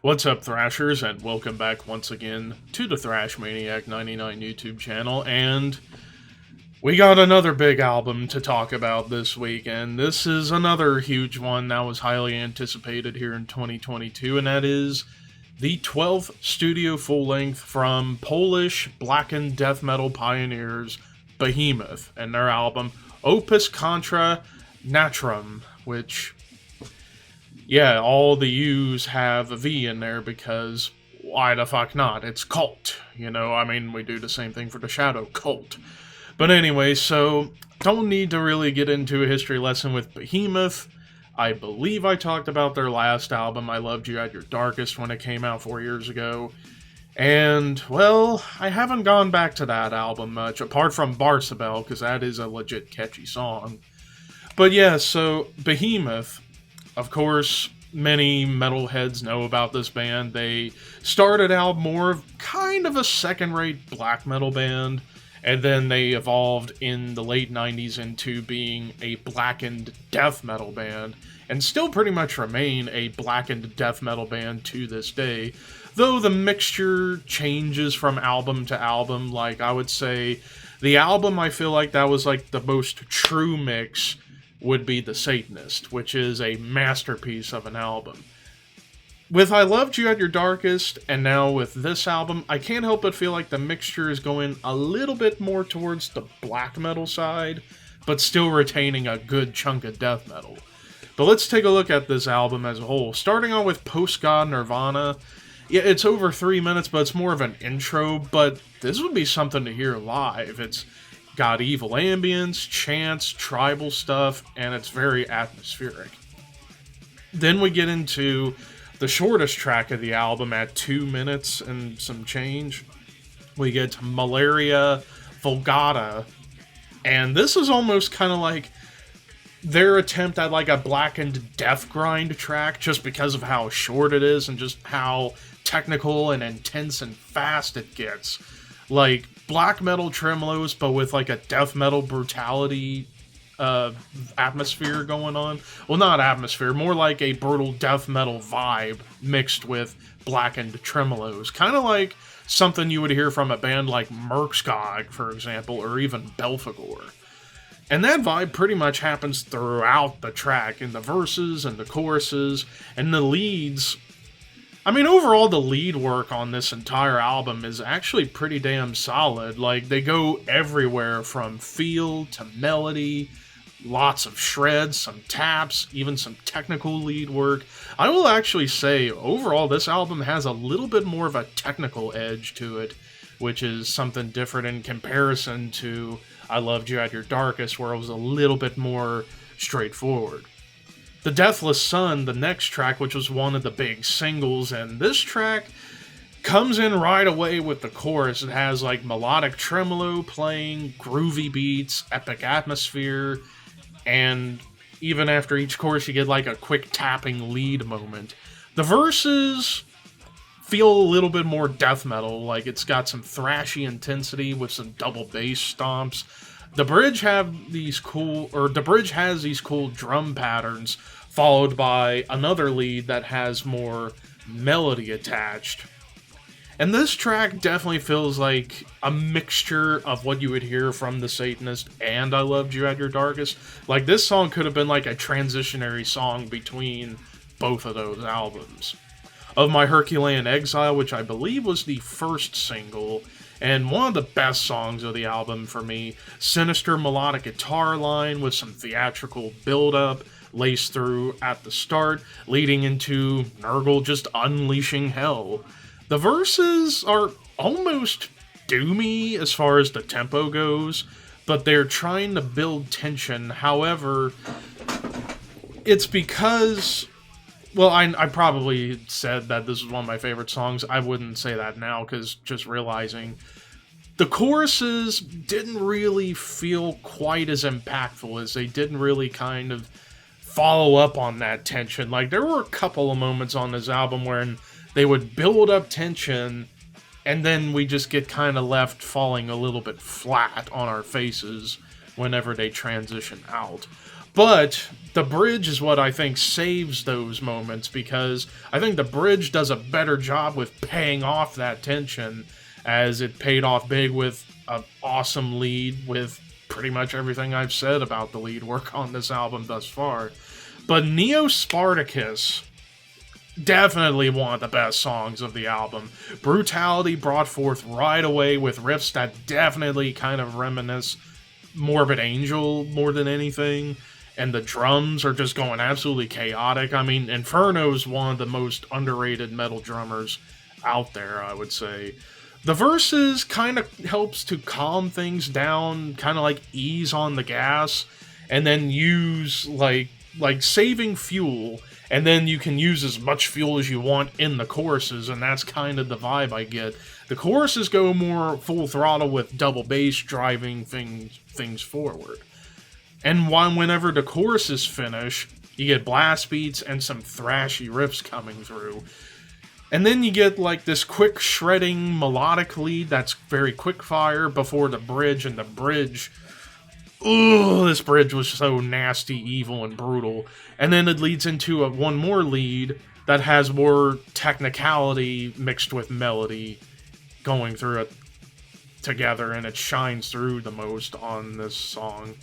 What's up, Thrashers, and welcome back once again to the Thrash Maniac 99 YouTube channel, and we got another big album to talk about this week, and this is another huge one that was highly anticipated here in 2022, and that is the 12th studio full-length from Polish Blackened death metal pioneers Behemoth, and their album OPVS CONTRA NATVRAM, which... yeah, all the U's have a V in there because why the fuck not? It's cult, you know? I mean, we do the same thing for the Shadow Cult. But anyway, so don't need to really get into a history lesson with Behemoth. I believe I talked about their last album, I Loved You at Your Darkest, when it came out 4 years ago. And, well, I haven't gone back to that album much, apart from Barcabel, because that is a legit catchy song. But yeah, so Behemoth... of course, many metalheads know about this band. They started out more of kind of a second-rate black metal band, and then they evolved in the late 90s into being a blackened death metal band, and still pretty much remain a blackened death metal band to this day, though the mixture changes from album to album. Like, I would say, the album I feel like that was like the most true mix would be The Satanist, which is a masterpiece of an album. With I Loved You at Your Darkest, and now with this album, I can't help but feel like the mixture is going a little bit more towards the black metal side, but still retaining a good chunk of death metal. But let's take a look at this album as a whole. Starting on with Post-God Nirvana. Yeah, it's over 3 minutes, but it's more of an intro, but this would be something to hear live. It's got evil ambience, chants, tribal stuff, and it's very atmospheric. Then we get into the shortest track of the album at 2 minutes and some change. We get Malaria Vulgata, and this is almost kind of like their attempt at like a blackened death grind track, just because of how short it is and just how technical and intense and fast it gets. Like black metal tremolos, but with like a death metal brutality atmosphere going on. Well, not atmosphere, more like a brutal death metal vibe mixed with blackened tremolos. Kind of like something you would hear from a band like Merkskog, for example, or even Belphegor. And that vibe pretty much happens throughout the track, in the verses and the choruses, and the leads. I mean, overall, the lead work on this entire album is actually pretty damn solid. Like, they go everywhere from feel to melody, lots of shreds, some taps, even some technical lead work. I will actually say, overall, this album has a little bit more of a technical edge to it, which is something different in comparison to I Loved You at Your Darkest, where it was a little bit more straightforward. The Deathless Sun, the next track, which was one of the big singles, and this track comes in right away with the chorus. It has like melodic tremolo playing, groovy beats, epic atmosphere, and even after each chorus you get like a quick tapping lead moment. The verses feel a little bit more death metal, like it's got some thrashy intensity with some double bass stomps. The bridge has these cool drum patterns, followed by another lead that has more melody attached. And this track definitely feels like a mixture of what you would hear from The Satanist and I Loved You at Your Darkest. Like, this song could have been like a transitionary song between both of those albums. Of My Herculean Exile, which I believe was the first single, and one of the best songs of the album for me, sinister melodic guitar line with some theatrical build-up laced through at the start, leading into Nurgle just unleashing hell. The verses are almost doomy as far as the tempo goes, but they're trying to build tension. However, it's because... well, I probably said that this is one of my favorite songs. I wouldn't say that now, because just realizing the choruses didn't really feel quite as impactful, as they didn't really kind of follow up on that tension. Like, there were a couple of moments on this album where they would build up tension, and then we just get kind of left falling a little bit flat on our faces whenever they transition out. But the bridge is what I think saves those moments, because I think the bridge does a better job with paying off that tension, as it paid off big with an awesome lead with pretty much everything I've said about the lead work on this album thus far. But Neo Spartacus, definitely one of the best songs of the album. Brutality brought forth right away with riffs that definitely kind of reminisce Morbid Angel more than anything. And the drums are just going absolutely chaotic. I mean, Inferno's one of the most underrated metal drummers out there, I would say. The verses kind of helps to calm things down, kind of like ease on the gas, and then use, like saving fuel, and then you can use as much fuel as you want in the choruses, and that's kind of the vibe I get. The choruses go more full throttle with double bass driving things forward. And whenever the choruses finish, you get blast beats and some thrashy riffs coming through. And then you get like this quick shredding melodic lead that's very quick fire before the bridge, and the bridge, ooh, this bridge was so nasty, evil, and brutal. And then it leads into one more lead that has more technicality mixed with melody going through it together, and it shines through the most on this song.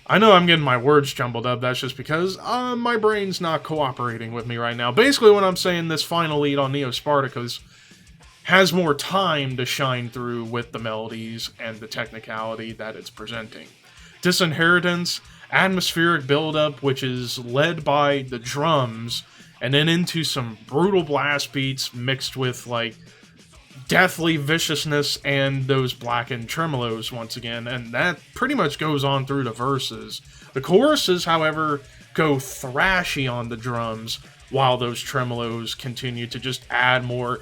I know I'm getting my words jumbled up, that's just because my brain's not cooperating with me right now. Basically what I'm saying, this final lead on Neo Spartacus has more time to shine through with the melodies and the technicality that it's presenting. Disinheritance, atmospheric buildup, which is led by the drums, and then into some brutal blast beats mixed with like deathly viciousness and those blackened tremolos once again, and that pretty much goes on through the verses. The choruses, however, go thrashy on the drums, while those tremolos continue to just add more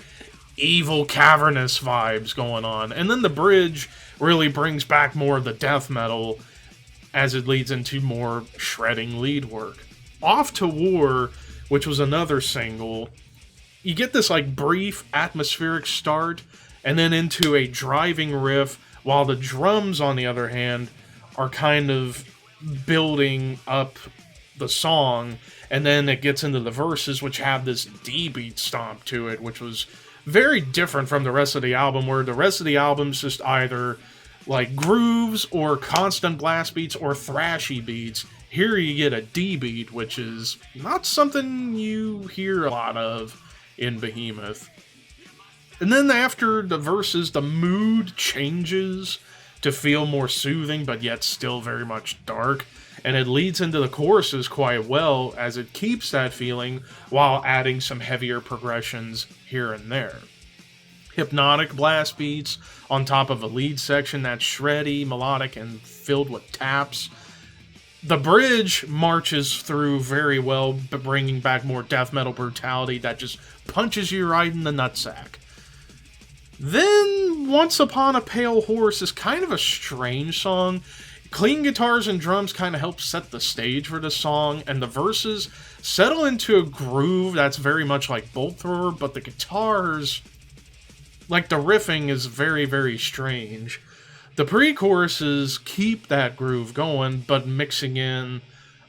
evil, cavernous vibes going on. And then the bridge really brings back more of the death metal, as it leads into more shredding lead work. Off to War, which was another single, you get this like brief atmospheric start, and then into a driving riff, while the drums, on the other hand, are kind of building up the song, and then it gets into the verses, which have this D-beat stomp to it, which was very different from the rest of the album, where the rest of the album's just either like grooves or constant blast beats or thrashy beats. Here you get a D-beat, which is not something you hear a lot of in Behemoth. And then after the verses, the mood changes to feel more soothing, but yet still very much dark. And it leads into the choruses quite well, as it keeps that feeling while adding some heavier progressions here and there. Hypnotic blast beats on top of a lead section that's shreddy, melodic, and filled with taps. The bridge marches through very well, but bringing back more death metal brutality that just punches you right in the nutsack. Then, Once Upon a Pale Horse is kind of a strange song. Clean guitars and drums kind of help set the stage for the song, and the verses settle into a groove that's very much like Bolt Thrower, but the guitars, like the riffing, is very, very strange. The pre-choruses keep that groove going, but mixing in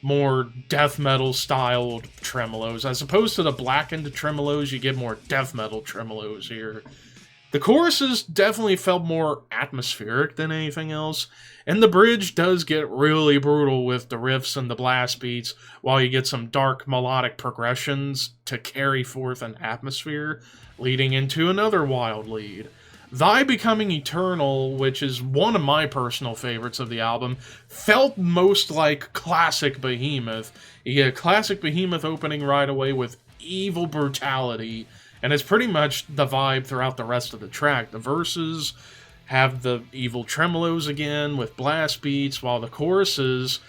more death metal styled tremolos. As opposed to the Blackened tremolos, you get more death metal tremolos here. The choruses definitely felt more atmospheric than anything else, and the bridge does get really brutal with the riffs and the blast beats, while you get some dark melodic progressions to carry forth an atmosphere, leading into another wild lead. Thy Becoming Eternal, which is one of my personal favorites of the album, felt most like classic Behemoth. You get a classic Behemoth opening right away with evil brutality, and it's pretty much the vibe throughout the rest of the track. The verses have the evil tremolos again with blast beats, while the choruses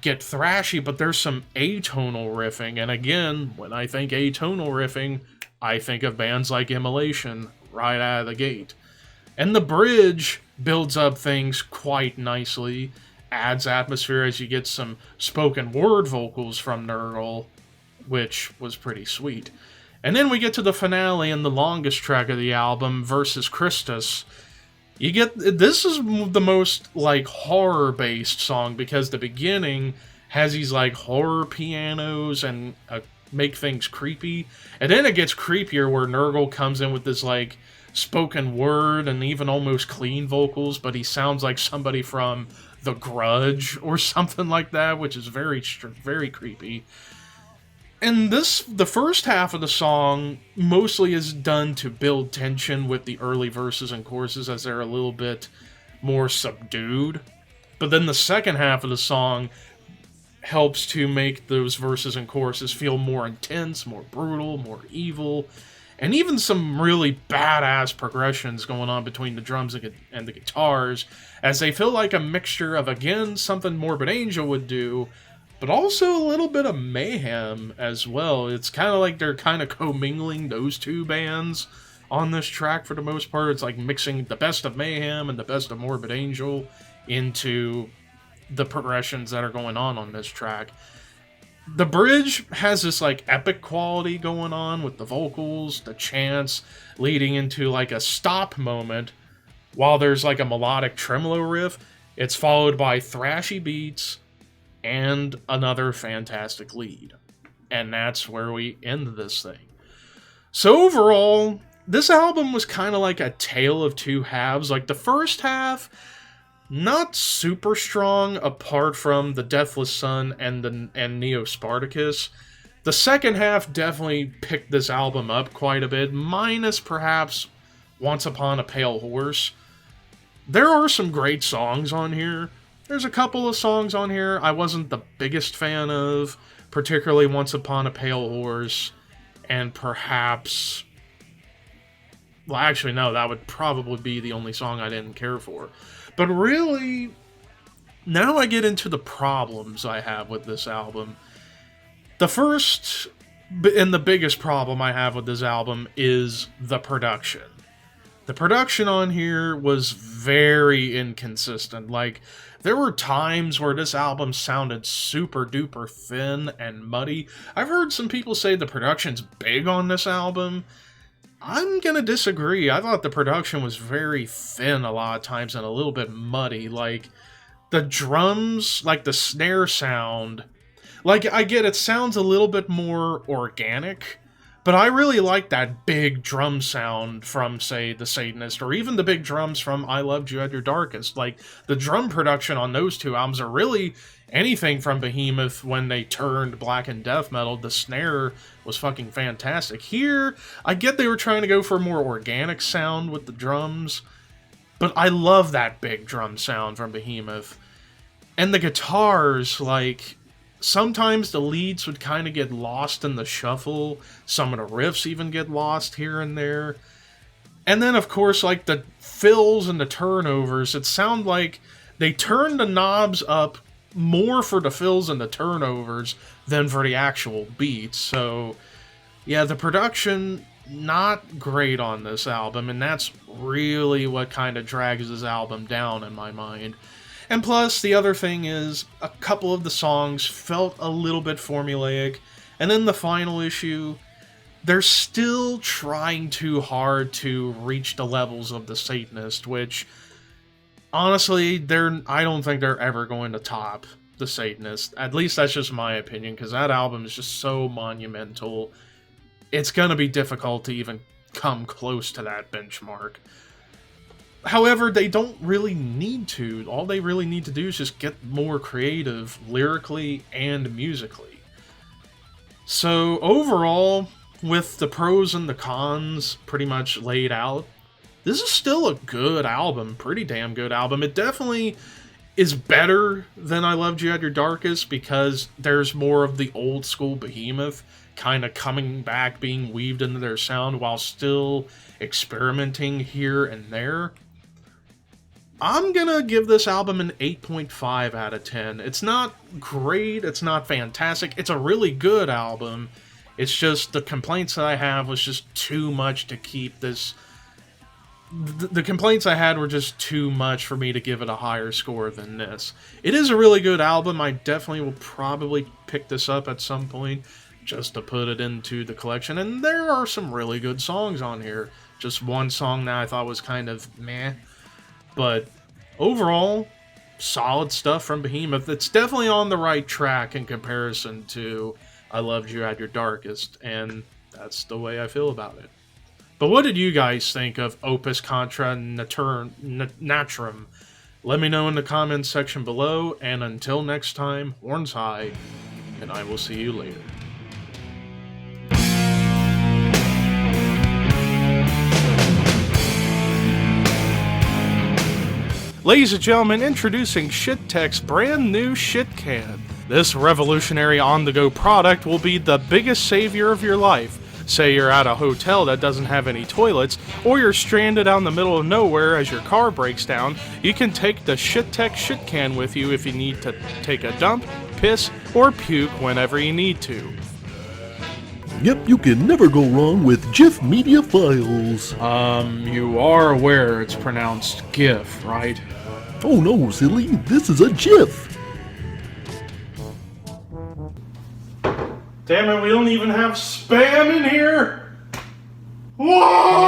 get thrashy, but there's some atonal riffing. And again, when I think atonal riffing, I think of bands like Immolation right out of the gate. And the bridge builds up things quite nicely, adds atmosphere as you get some spoken word vocals from Nurgle, which was pretty sweet. And then we get to the finale and the longest track of the album, Versus Christus. You get, this is the most like horror-based song, because the beginning has these like horror pianos and make things creepy. And then it gets creepier where Nurgle comes in with this like spoken word and even almost clean vocals, but he sounds like somebody from The Grudge or something like that, which is very creepy. And the first half of the song mostly is done to build tension with the early verses and choruses as they're a little bit more subdued. But then the second half of the song helps to make those verses and choruses feel more intense, more brutal, more evil, and even some really badass progressions going on between the drums and the guitars, as they feel like a mixture of, again, something Morbid Angel would do, but also a little bit of Mayhem as well. It's kind of like they're kind of commingling those two bands on this track for the most part. It's like mixing the best of Mayhem and the best of Morbid Angel into the progressions that are going on this track. The bridge has this like epic quality going on with the vocals, the chants, leading into like a stop moment while there's like a melodic tremolo riff. It's followed by thrashy beats and another fantastic lead. And that's where we end this thing. So overall, this album was kind of like a tale of two halves. Like the first half, not super strong apart from the Deathless Sun and Neo Spartacus. The second half definitely picked this album up quite a bit, minus perhaps Once Upon a Pale Horse. There are some great songs on here. There's a couple of songs on here I wasn't the biggest fan of, particularly Once Upon a Pale Horse, and perhaps... Well, actually, no, that would probably be the only song I didn't care for. But really, now I get into the problems I have with this album. The first and the biggest problem I have with this album is the production. The production on here was very inconsistent. Like, there were times where this album sounded super duper thin and muddy. I've heard some people say the production's big on this album. I'm gonna disagree. I thought the production was very thin a lot of times and a little bit muddy. Like, the drums, like the snare sound, like, I get it sounds a little bit more organic, but I really like that big drum sound from, say, The Satanist, or even the big drums from I Loved You at Your Darkest. Like, the drum production on those two albums are really anything from Behemoth when they turned Blackened death metal. The snare was fucking fantastic. Here, I get they were trying to go for a more organic sound with the drums, but I love that big drum sound from Behemoth. And the guitars, like, sometimes the leads would kind of get lost in the shuffle. Some of the riffs even get lost here and there. And then, of course, like, the fills and the turnovers, it sounded like they turned the knobs up more for the fills and the turnovers than for the actual beats. So, yeah, the production, not great on this album, and that's really what kind of drags this album down in my mind. And plus, the other thing is, a couple of the songs felt a little bit formulaic, and then the final issue, they're still trying too hard to reach the levels of The Satanist, which, honestly, I don't think they're ever going to top The Satanist. At least that's just my opinion, because that album is just so monumental. It's going to be difficult to even come close to that benchmark. However, they don't really need to. All they really need to do is just get more creative, lyrically and musically. So, overall, with the pros and the cons pretty much laid out, this is still a good album, pretty damn good album. It definitely is better than I Loved You at Your Darkest because there's more of the old school Behemoth kind of coming back, being weaved into their sound while still experimenting here and there. I'm gonna give this album an 8.5 out of 10. It's not great, it's not fantastic, it's a really good album. It's just the complaints that I have was just too much to keep this... The complaints I had were just too much for me to give it a higher score than this. It is a really good album. I definitely will probably pick this up at some point just to put it into the collection. And there are some really good songs on here. Just one song that I thought was kind of meh. But overall, solid stuff from Behemoth. It's definitely on the right track in comparison to I Loved You at Your Darkest, and that's the way I feel about it. But what did you guys think of Opus Contra Natram? Let me know in the comments section below, and until next time, horns high, and I will see you later. Ladies and gentlemen, introducing ShitTech's brand new ShitCan. This revolutionary on-the-go product will be the biggest savior of your life. Say you're at a hotel that doesn't have any toilets, or you're stranded out in the middle of nowhere as your car breaks down, you can take the ShitTech ShitCan with you if you need to take a dump, piss, or puke whenever you need to. Yep, you can never go wrong with GIF media files. You are aware it's pronounced GIF, right? Oh no, silly, this is a GIF. Damn it, we don't even have spam in here! Whoa!